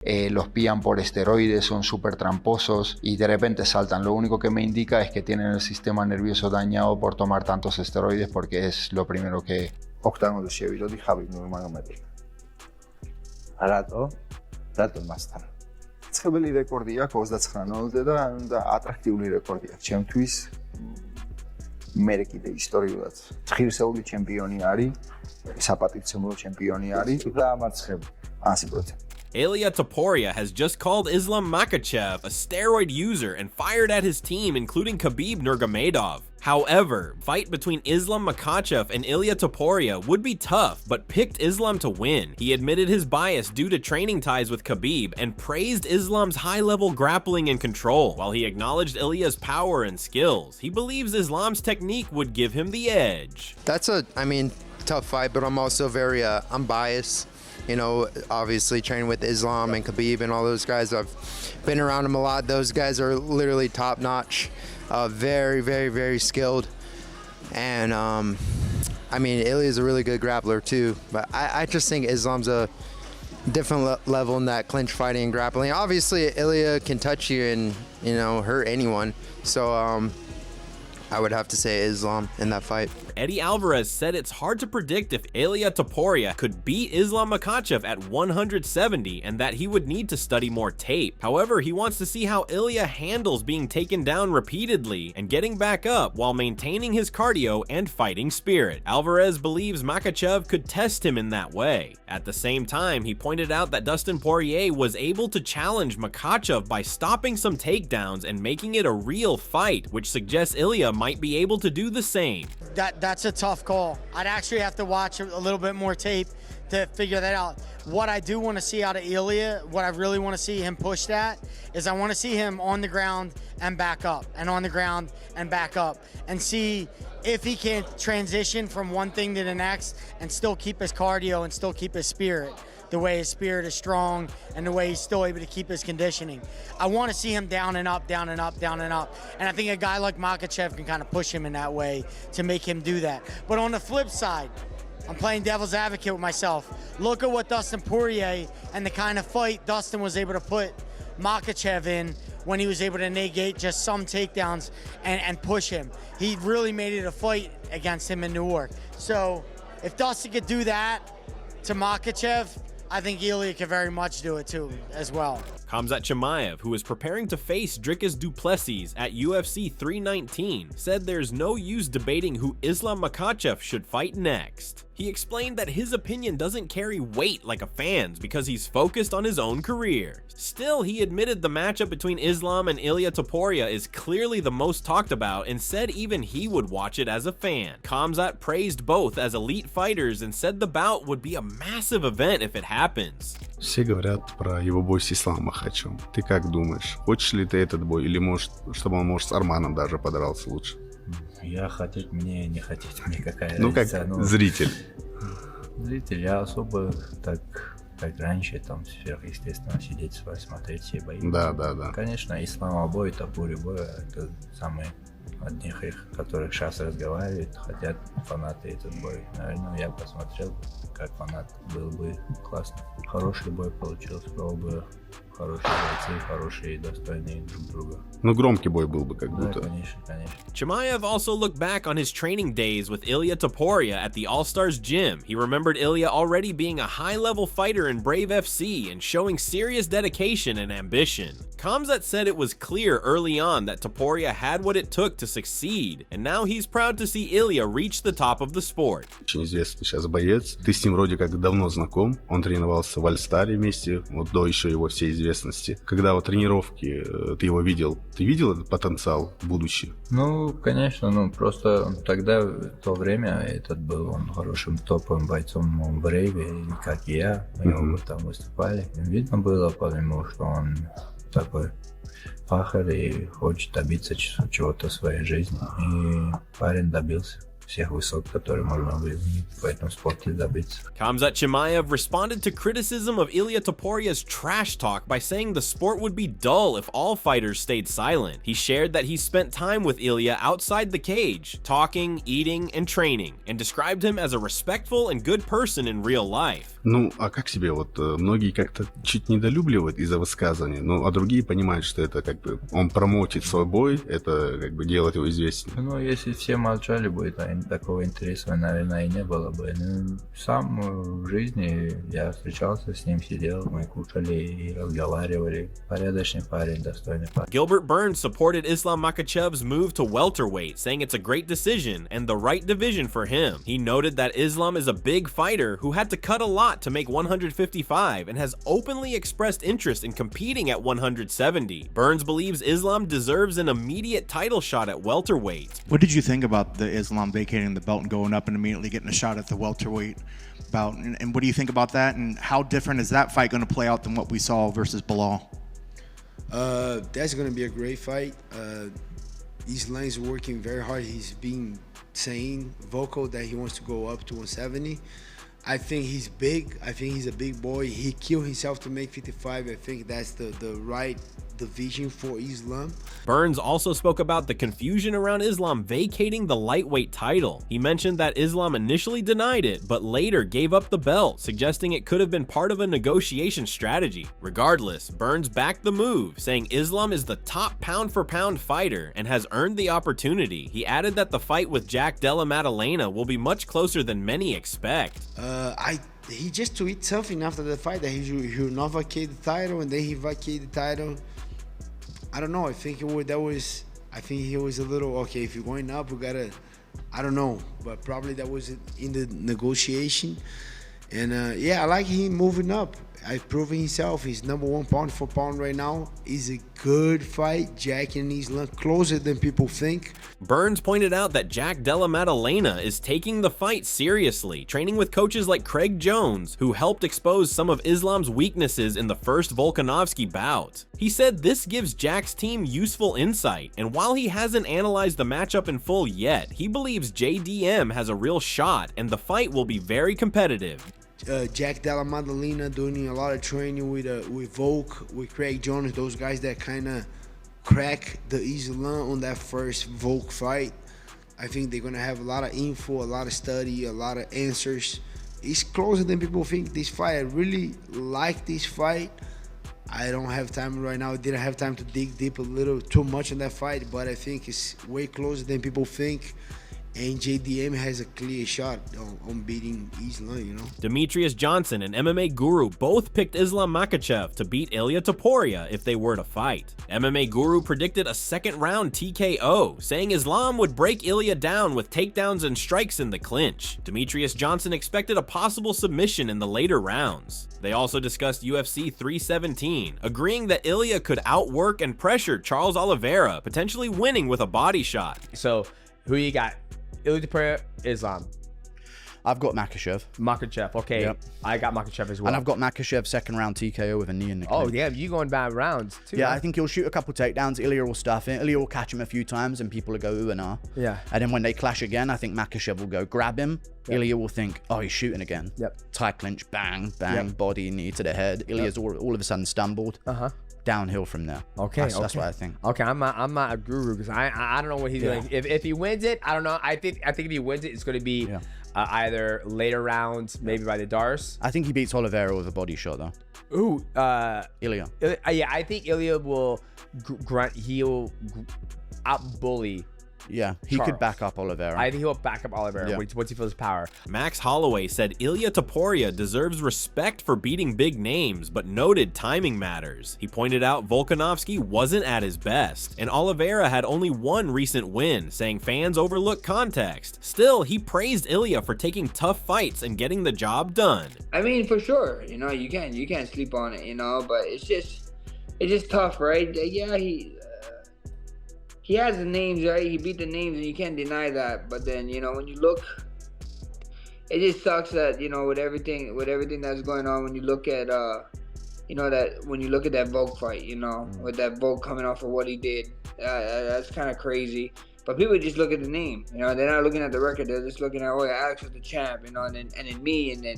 los pillan por esteroides, son súper tramposos y de repente saltan. Lo único que me indica es que tienen el sistema nervioso dañado por tomar tantos esteroides, porque es lo primero que... ოქტაგონზე შევიდოდი ხაბიბ ნურმაგომედოვთან. რატო მასთან? ცხებელი რეკორდი აქვს 29-ზე და ატრაქტიული რეკორდი აქვს ჩემთვის. მე კიდე ისტორიულად ღირსეული ჩემპიონი არის, საპატივცემულო ჩემპიონი არის და ამარცხებ 100%. Ilia Topuria has just called Islam Makhachev a steroid user and fired at his team, including Khabib Nurmagomedov. However, fight between Islam Makhachev and Ilia Topuria would be tough, but picked Islam to win. He admitted his bias due to training ties with Khabib and praised Islam's high-level grappling and control. While he acknowledged Ilia's power and skills, he believes Islam's technique would give him the edge. That's tough fight, but I'm also very, I'm biased. You know, obviously training with Islam and Khabib and all those guys. I've been around them a lot. Those guys are literally top notch, very, very, very skilled. And Ilia's a really good grappler too. But I just think Islam's a different level in that clinch fighting and grappling. Obviously, Ilia can touch you and, you know, hurt anyone. So I would have to say Islam in that fight. Eddie Alvarez said it's hard to predict if Ilia Topuria could beat Islam Makhachev at 170 and that he would need to study more tape. However, he wants to see how Ilia handles being taken down repeatedly and getting back up while maintaining his cardio and fighting spirit. Alvarez believes Makhachev could test him in that way. At the same time, he pointed out that Dustin Poirier was able to challenge Makhachev by stopping some takedowns and making it a real fight, which suggests Ilia might be able to do the same. That's a tough call. I'd actually have to watch a little bit more tape to figure that out. What I do want to see out of Ilia, what I really want to see him push that, is I want to see him on the ground and back up, and on the ground and back up, and see if he can transition from one thing to the next and still keep his cardio and still keep his spirit, the way his spirit is strong and the way he's still able to keep his conditioning. I want to see him down and up, down and up, down and up. And I think a guy like Makhachev can kind of push him in that way to make him do that. But on the flip side, I'm playing devil's advocate with myself. Look at what Dustin Poirier and the kind of fight Dustin was able to put Makhachev in when he was able to negate just some takedowns and push him. He really made it a fight against him in Newark. So if Dustin could do that to Makhachev, I think Ilia can very much do it too, as well. Khamzat Chimaev, who is preparing to face Dricus du Plessis at UFC 319, said there's no use debating who Islam Makhachev should fight next. He explained that his opinion doesn't carry weight like a fan's because he's focused on his own career. Still, he admitted the matchup between Islam and Ilia Topuria is clearly the most talked about and said even he would watch it as a fan. Khamzat praised both as elite fighters and said the bout would be a massive event if it happens. Все говорят про его бой с Исламом Макхачевым. Ты как думаешь, хочешь ли ты этот бой или может, чтобы он с Арманом даже подрался лучше? Я хотеть, мне не хотеть, мне какая разница. Ну как зритель. Зритель, я особо так как раньше, там сверхъестественно сидеть, смотреть все бои. Да. Конечно, Ислама бой, Топури бой, это самые одних их, которых сейчас разговаривают, хотят фанаты этот бой. Наверное, я посмотрел, как фанат, был бы классно. Хороший бой получился, пробы, хорошие бойцы, хорошие, достойные друг друга. Ну, громкий бой был бы как будто. Да, конечно. Chimaev also looked back on his training days with Ilia Topuria at the All-Stars gym. He remembered Ilia already being a high-level fighter in Brave FC and showing serious dedication and ambition. Khamzat said it was clear early on that Topuria had what it took to succeed, and now he's proud to see Ilia reach the top of the sport. Очень известный сейчас боец. Ты с ним вроде как давно знаком. Он тренировался в Альстаре вместе, вот до еще его всей известности. Когда вот тренировки ты его видел, ты видел этот потенциал в будущем? Ну, конечно, просто тогда, в то время, этот был он хорошим топовым бойцом в Брейве, как и я, мы оба там выступали. Видно было, потому что он такой пахарь и хочет добиться чего-то в своей жизни. И парень добился всех высот, которые можно в этом спорте добиться. Khamzat Chimaev responded to criticism of Ilia Topuria's trash talk by saying the sport would be dull if all fighters stayed silent. He shared that he spent time with Ilia outside the cage, talking, eating, and training, and described him as a respectful and good person in real life. Ну, а как себе вот многие как-то чуть недолюбливают из-за высказывания, ну, а другие понимают, что это как бы он промотит свой бой, это как бы делает его известным. Ну, если все молчали бы, то такого интереса, наверное, и не было бы. Ну, сам в жизни я встречался с ним, сидел, мы кушали и разговаривали. Порядочный парень, достойный парень. Gilbert Burns supported Islam Makhachev's move to welterweight, saying it's a great decision and the right division for him. He noted that Islam is a big fighter who had to cut a lot to make 155 and has openly expressed interest in competing at 170. Burns believes Islam deserves an immediate title shot at welterweight. What did you think about the Islam vacating the belt and going up and immediately getting a shot at the welterweight bout? And what do you think about that? And how different is that fight going to play out than what we saw versus Bilal? That's going to be a great fight. Islam is working very hard. He's been saying vocal that he wants to go up to 170. I think he's big. I think he's a big boy. He killed himself to make 55. I think that's the right division for Islam. Burns also spoke about the confusion around Islam vacating the lightweight title. He mentioned that Islam initially denied it, but later gave up the belt, suggesting it could have been part of a negotiation strategy. Regardless, Burns backed the move, saying Islam is the top pound-for-pound fighter and has earned the opportunity. He added that the fight with Jack Della Maddalena will be much closer than many expect. He just tweeted something after the fight that he will not vacate the title, and then he vacated the title. I don't know. I think he was a little okay. If you're going up, we gotta. I don't know, but probably that was in the negotiation. And yeah, I like him moving up. I've proven himself. He's number one pound for pound right now. It's a good fight. Jack and Islam closer than people think. Burns pointed out that Jack Della Maddalena is taking the fight seriously, training with coaches like Craig Jones, who helped expose some of Islam's weaknesses in the first Volkanovski bout. He said this gives Jack's team useful insight, and while he hasn't analyzed the matchup in full yet, he believes JDM has a real shot and the fight will be very competitive. Jack Della Maddalena doing a lot of training with Volk, with Craig Jones, those guys that kind of crack the Islam on that first Volk fight. I think they're going to have a lot of info, a lot of study, a lot of answers. It's closer than people think, this fight. I really like this fight. I don't have time right now. I didn't have time to dig deep a little too much on that fight, but I think it's way closer than people think. And JDM has a clear shot on beating Islam, you know. Demetrius Johnson and MMA Guru both picked Islam Makhachev to beat Ilia Topuria if they were to fight. MMA Guru predicted a second-round TKO, saying Islam would break Ilia down with takedowns and strikes in the clinch. Demetrius Johnson expected a possible submission in the later rounds. They also discussed UFC 317, agreeing that Ilia could outwork and pressure Charles Oliveira, potentially winning with a body shot. So, who you got? Ilia Topuria, Islam. I've got Makhachev. Makhachev, okay. Yep. I got Makhachev as well. And I've got Makhachev second round TKO with a knee in the clinch. Oh, damn, you going bad rounds too. Yeah, I think he'll shoot a couple takedowns. Ilia will stuff it. Ilia will catch him a few times and people will go ooh and ah. Yeah. And then when they clash again, I think Makhachev will go grab him. Yep. Ilia will think, oh, he's shooting again. Yep. Tie clinch, bang, bang, yep. Body, knee to the head. Ilia's all of a sudden stumbled. Downhill from there. Okay, that's what I think. Okay, I'm not a guru because I don't know what he's doing. If he wins it, I don't know. I think if he wins it, it's going to be either later rounds, maybe by the Dars. I think he beats Oliveira with a body shot though. Ooh, Ilia. Yeah, I think Ilia will he'll out-bully. Yeah, he Charles. could back up Oliveira. I think he'll back up Oliveira once he feels power. Max Holloway said Ilia Topuria deserves respect for beating big names, but noted timing matters. He pointed out Volkanovski wasn't at his best, and Oliveira had only one recent win, saying fans overlook context. Still, he praised Ilia for taking tough fights and getting the job done. I mean, for sure, you know, you can't sleep on it, you know, but it's just tough, right? Yeah, he has the names, right? He beat the names, and you can't deny that. But then, you know, when you look, it just sucks that, you know, with everything that's going on, when you look at, you know, that when you look at that Volk fight, you know, with that Volk coming off of what he did, that's kind of crazy. But people just look at the name, you know, they're not looking at the record. They're just looking at, oh yeah, Alex was the champ, you know, and then me, and then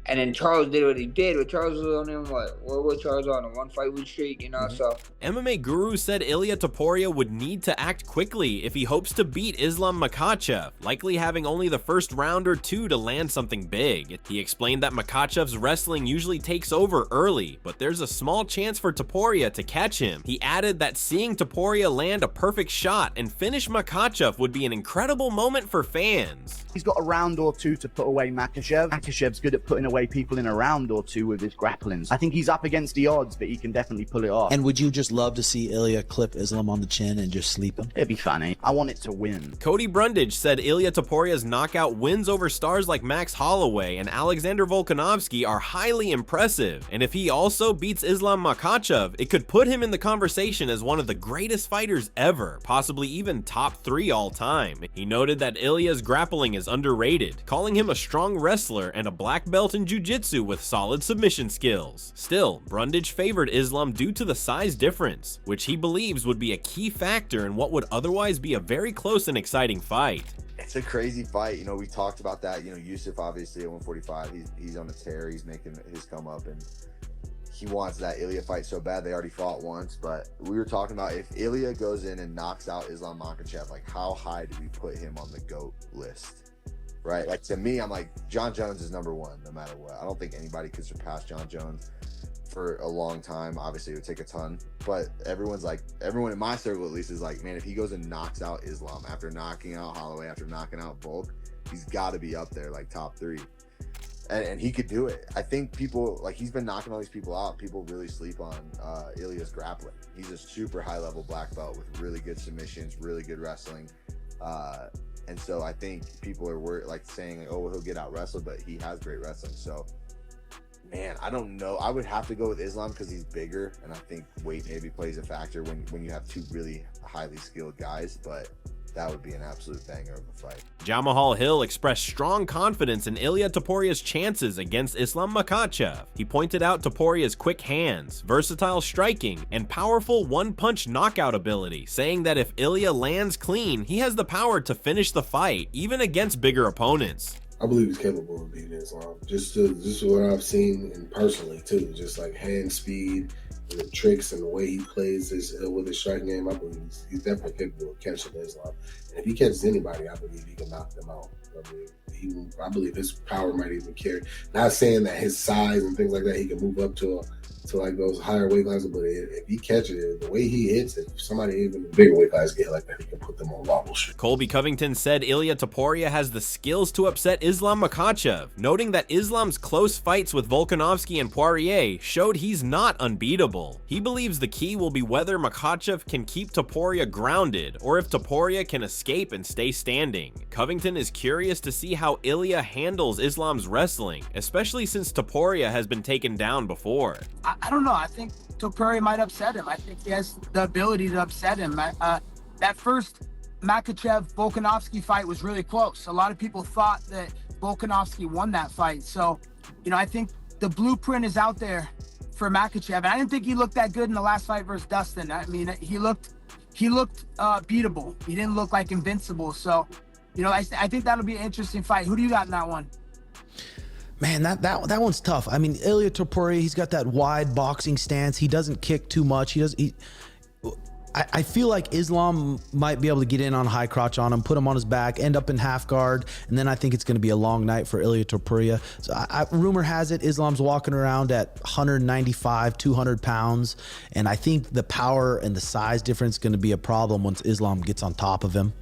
And then Charles did what he did, but Charles was on him, what was Charles on? A 1 fight win streak, you know, so. MMA Guru said Ilia Topuria would need to act quickly if he hopes to beat Islam Makhachev, likely having only the first round or two to land something big. He explained that Makhachev's wrestling usually takes over early, but there's a small chance for Topuria to catch him. He added that seeing Topuria land a perfect shot and finish Makhachev would be an incredible moment for fans. He's got a round or two to put away Makhachev. Makhachev's good at putting away people in a round or two with his grapplings. I think he's up against the odds, but he can definitely pull it off. And would you just love to see Ilia clip Islam on the chin and just sleep him? It'd be funny. I want it to win. Cody Brundage said Ilia Topuria's knockout wins over stars like Max Holloway and Alexander Volkanovski are highly impressive, and if he also beats Islam Makhachev, it could put him in the conversation as one of the greatest fighters ever, possibly even top 3 all time. He noted that Ilia's grappling is underrated, calling him a strong wrestler and a black belt in jiu-jitsu with solid submission skills. Still, Brundage favored Islam due to the size difference, which he believes would be a key factor in what would otherwise be a very close and exciting fight. It's a crazy fight. You know, we talked about that. You know, Yusuf obviously at 145, he's on a tear. He's making his come up, and he wants that Ilia fight so bad. They already fought once, but we were talking about if Ilia goes in and knocks out Islam Makhachev, like how high do we put him on the GOAT list? Right? Like to me, I'm like, John Jones is #1 no matter what. I don't think anybody could surpass John Jones for a long time. Obviously it would take a ton, but everyone in my circle at least is like, man, if he goes and knocks out Islam after knocking out Holloway, after knocking out Volk, he's got to be up there like top 3, and he could do it. I think people, like, he's been knocking all these people out. People really sleep on Ilia's grappling. He's a super high level black belt with really good submissions, really good wrestling, and so I think people are worried, like saying, oh, well, he'll get out wrestled, but he has great wrestling. So man, I don't know. I would have to go with Islam because he's bigger, and I think weight maybe plays a factor when you have 2 really highly skilled guys, but that would be an absolute banger of a fight. Jamahal Hill expressed strong confidence in Ilia Topuria's chances against Islam Makhachev. He pointed out Topuria's quick hands, versatile striking, and powerful one-punch knockout ability, saying that if Ilia lands clean, he has the power to finish the fight, even against bigger opponents. I believe he's capable of beating Islam. Just what I've seen and personally too. Just like hand speed, and the tricks, and the way he plays with his striking game. I believe he's definitely capable of catching Islam. And if he catches anybody, I believe he can knock them out. I believe his power might even carry. Not saying that his size and things like that, he can move up to like those higher weight classes, but if he catches it, the way he hits it, if somebody even in the bigger weight class get like that, he can put them on wobble shit. Colby Covington said Ilia Topuria has the skills to upset Islam Makhachev, noting that Islam's close fights with Volkanovski and Poirier showed he's not unbeatable. He believes the key will be whether Makhachev can keep Topuria grounded, or if Topuria can escape and stay standing. Covington is curious to see how Ilia handles Islam's wrestling, especially since Topuria has been taken down before. I don't know. I think Topuria might upset him. I think he has the ability to upset him. That first Makhachev-Volkanovski fight was really close. A lot of people thought that Volkanovski won that fight. So, you know, I think the blueprint is out there for Makhachev. And I didn't think he looked that good in the last fight versus Dustin. I mean, he looked beatable. He didn't look like invincible. So, you know, I think that'll be an interesting fight. Who do you got in that one? Man, that one's tough. I mean, Ilia Topuria, he's got that wide boxing stance. He doesn't kick too much. I feel like Islam might be able to get in on a high crotch on him, put him on his back, end up in half guard, and then I think it's going to be a long night for Ilia Topuria. So rumor has it Islam's walking around at 195, 200 pounds, and I think the power and the size difference is going to be a problem once Islam gets on top of him.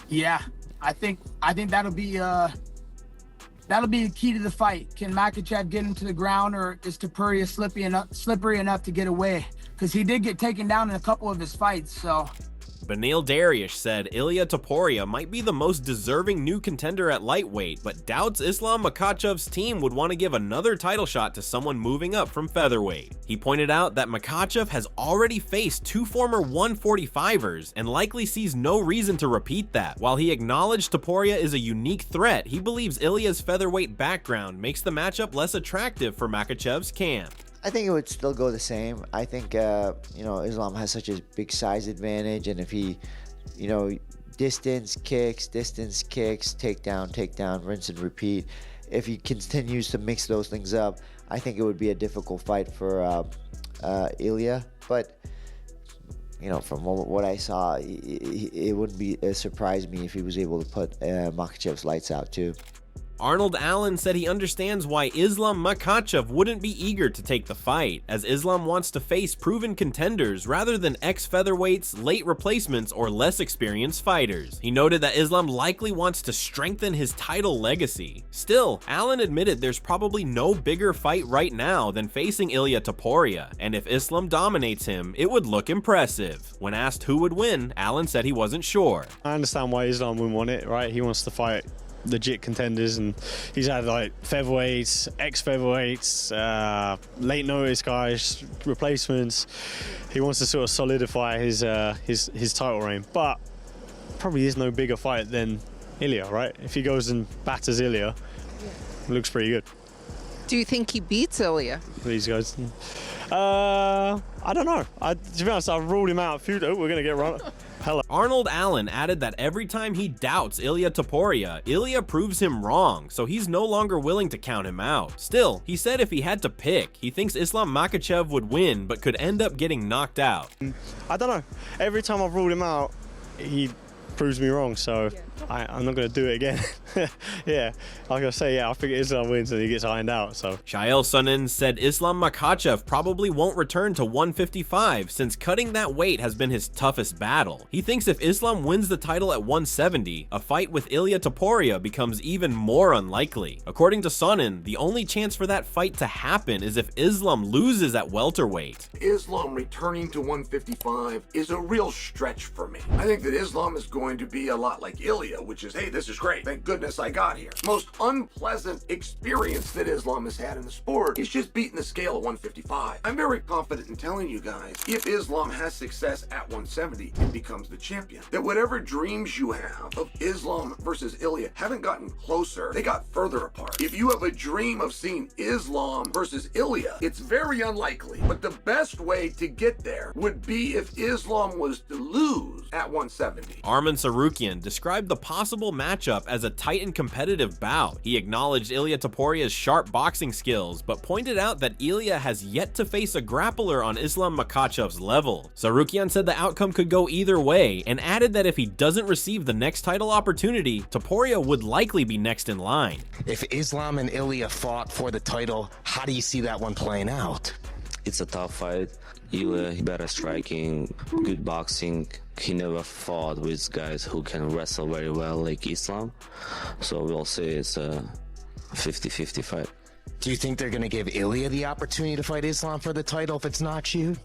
Yeah, I think that'll be the key to the fight. Can Makhachev get him to the ground, or is Topuria slippery enough to get away? Because he did get taken down in a couple of his fights, so. Benil Dariush said Ilia Topuria might be the most deserving new contender at lightweight, but doubts Islam Makhachev's team would want to give another title shot to someone moving up from featherweight. He pointed out that Makhachev has already faced 2 former 145ers and likely sees no reason to repeat that. While he acknowledged Topuria is a unique threat, he believes Ilia's featherweight background makes the matchup less attractive for Makhachev's camp. I think it would still go the same. I think, you know, Islam has such a big size advantage, and if he, you know, distance kicks, takedown, rinse and repeat, if he continues to mix those things up, I think it would be a difficult fight for Ilia. But from what I saw, it wouldn't surprise me if he was able to put Makhachev's lights out too. Arnold Allen said he understands why Islam Makhachev wouldn't be eager to take the fight, as Islam wants to face proven contenders rather than ex-featherweights, late replacements, or less experienced fighters. He noted that Islam likely wants to strengthen his title legacy. Still, Allen admitted there's probably no bigger fight right now than facing Ilia Topuria, and if Islam dominates him, it would look impressive. When asked who would win, Allen said he wasn't sure. I understand why Islam wouldn't want it, right? He wants to fight legit contenders, and he's had like featherweights, ex-featherweights, late notice guys, replacements. He wants to sort of solidify his title reign, but probably is no bigger fight than Ilia, right? If he goes and batters Ilia, it looks pretty good. Do you think he beats Ilia? These guys, I don't know. To be honest, I've ruled him out. We're gonna get run. Arnold Allen added that every time he doubts Ilia Topuria, Ilia proves him wrong, so he's no longer willing to count him out. Still, he said if he had to pick, he thinks Islam Makhachev would win, but could end up getting knocked out. I don't know. Every time I've ruled him out, he proves me wrong, so I'm not going to do it again. Yeah, like I say, I think Islam wins and he gets ironed out. So Shael Sonnen said Islam Makhachev probably won't return to 155 since cutting that weight has been his toughest battle. He thinks if Islam wins the title at 170, a fight with Ilia Topuria becomes even more unlikely. According to Sonnen, the only chance for that fight to happen is if Islam loses at welterweight. Islam returning to 155 is a real stretch for me. I think that Islam is going to be a lot like Ilia, which is, hey, this is great. Thank goodness I got here. Most unpleasant experience that Islam has had in the sport is just beating the scale at 155. I'm very confident in telling you guys, if Islam has success at 170 and becomes the champion, that whatever dreams you have of Islam versus Ilia haven't gotten closer, they got further apart. If you have a dream of seeing Islam versus Ilia, it's very unlikely, but the best way to get there would be if Islam was to lose at 170. Arman Tsarukyan described the possible matchup as a tight and competitive bout. He acknowledged Ilia Topuria's sharp boxing skills, but pointed out that Ilia has yet to face a grappler on Islam Makhachev's level. Tsarukyan said the outcome could go either way, and added that if he doesn't receive the next title opportunity, Topuria would likely be next in line. If Islam and Ilia fought for the title, how do you see that one playing out? It's a tough fight. Ilia, better striking, good boxing. He never fought with guys who can wrestle very well like Islam. So we'll say it's a 50-50 fight. Do you think they're going to give Ilia the opportunity to fight Islam for the title if it's not you?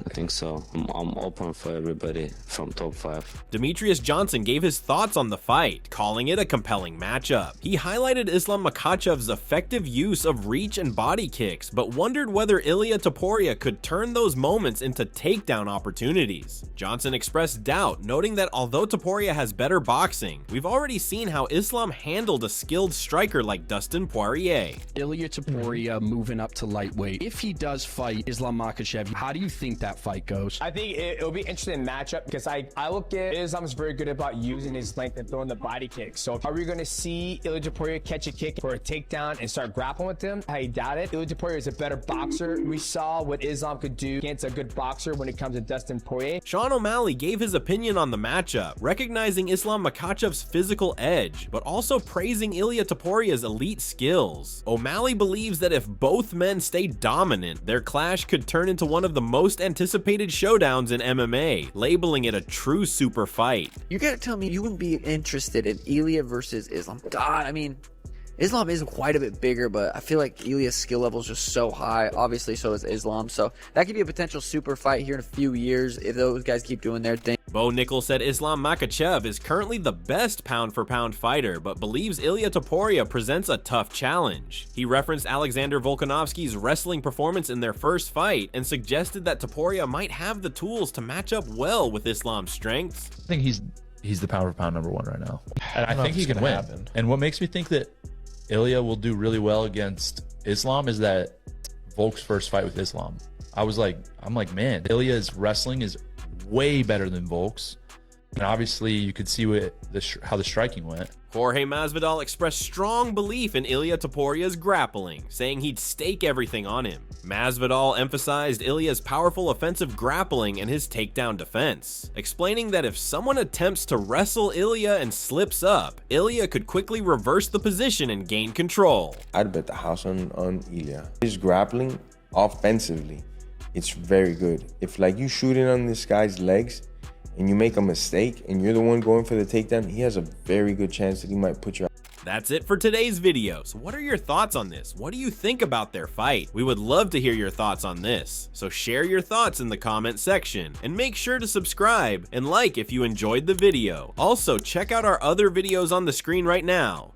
I think so. I'm open for everybody from top 5. Demetrius Johnson gave his thoughts on the fight, calling it a compelling matchup. He highlighted Islam Makhachev's effective use of reach and body kicks, but wondered whether Ilia Topuria could turn those moments into takedown opportunities. Johnson expressed doubt, noting that although Topuria has better boxing, we've already seen how Islam handled a skilled striker like Dustin Poirier. Ilia Topuria moving up to lightweight. If he does fight Islam Makhachev, how do you think that fight goes? I think it'll be interesting matchup because I look at Islam's very good about using his length and throwing the body kick. So are we going to see Ilia Topuria catch a kick for a takedown and start grappling with him? I doubt it. Ilia Topuria is a better boxer. We saw what Islam could do against a good boxer when it comes to Dustin Poirier. Sean O'Malley gave his opinion on the matchup, recognizing Islam Makhachev's physical edge, but also praising Ilia Topuria's elite skills. O'Malley believes that if both men stay dominant, their clash could turn into one of the most anticipated showdowns in MMA, labeling it a true super fight. You gotta tell me you wouldn't be interested in Ilia versus Islam. God, I mean, Islam is quite a bit bigger, but I feel like Ilia's skill level is just so high. Obviously, so is Islam. So that could be a potential super fight here in a few years if those guys keep doing their thing. Bo Nickel said Islam Makhachev is currently the best pound-for-pound fighter, but believes Ilia Topuria presents a tough challenge. He referenced Alexander Volkanovski's wrestling performance in their first fight and suggested that Topuria might have the tools to match up well with Islam's strengths. I think he's the pound-for-pound number one right now, and I think he can win. And what makes me think that Ilia will do really well against Islam is that Volk's first fight with Islam. I'm like, man, Ilia's wrestling is way better than Volk's. And obviously, you could see how the striking went. Jorge Masvidal expressed strong belief in Ilia Topuria's grappling, saying he'd stake everything on him. Masvidal emphasized Ilia's powerful offensive grappling and his takedown defense, explaining that if someone attempts to wrestle Ilia and slips up, Ilia could quickly reverse the position and gain control. I'd bet the house on Ilia. His grappling, offensively, it's very good. If like you shoot in on this guy's legs, and you make a mistake and you're the one going for the takedown, he has a very good chance that he might put you. That's it for today's video. So what are your thoughts on this? What do you think about their fight? We would love to hear your thoughts on this. So share your thoughts in the comment section and make sure to subscribe and like if you enjoyed the video. Also, check out our other videos on the screen right now.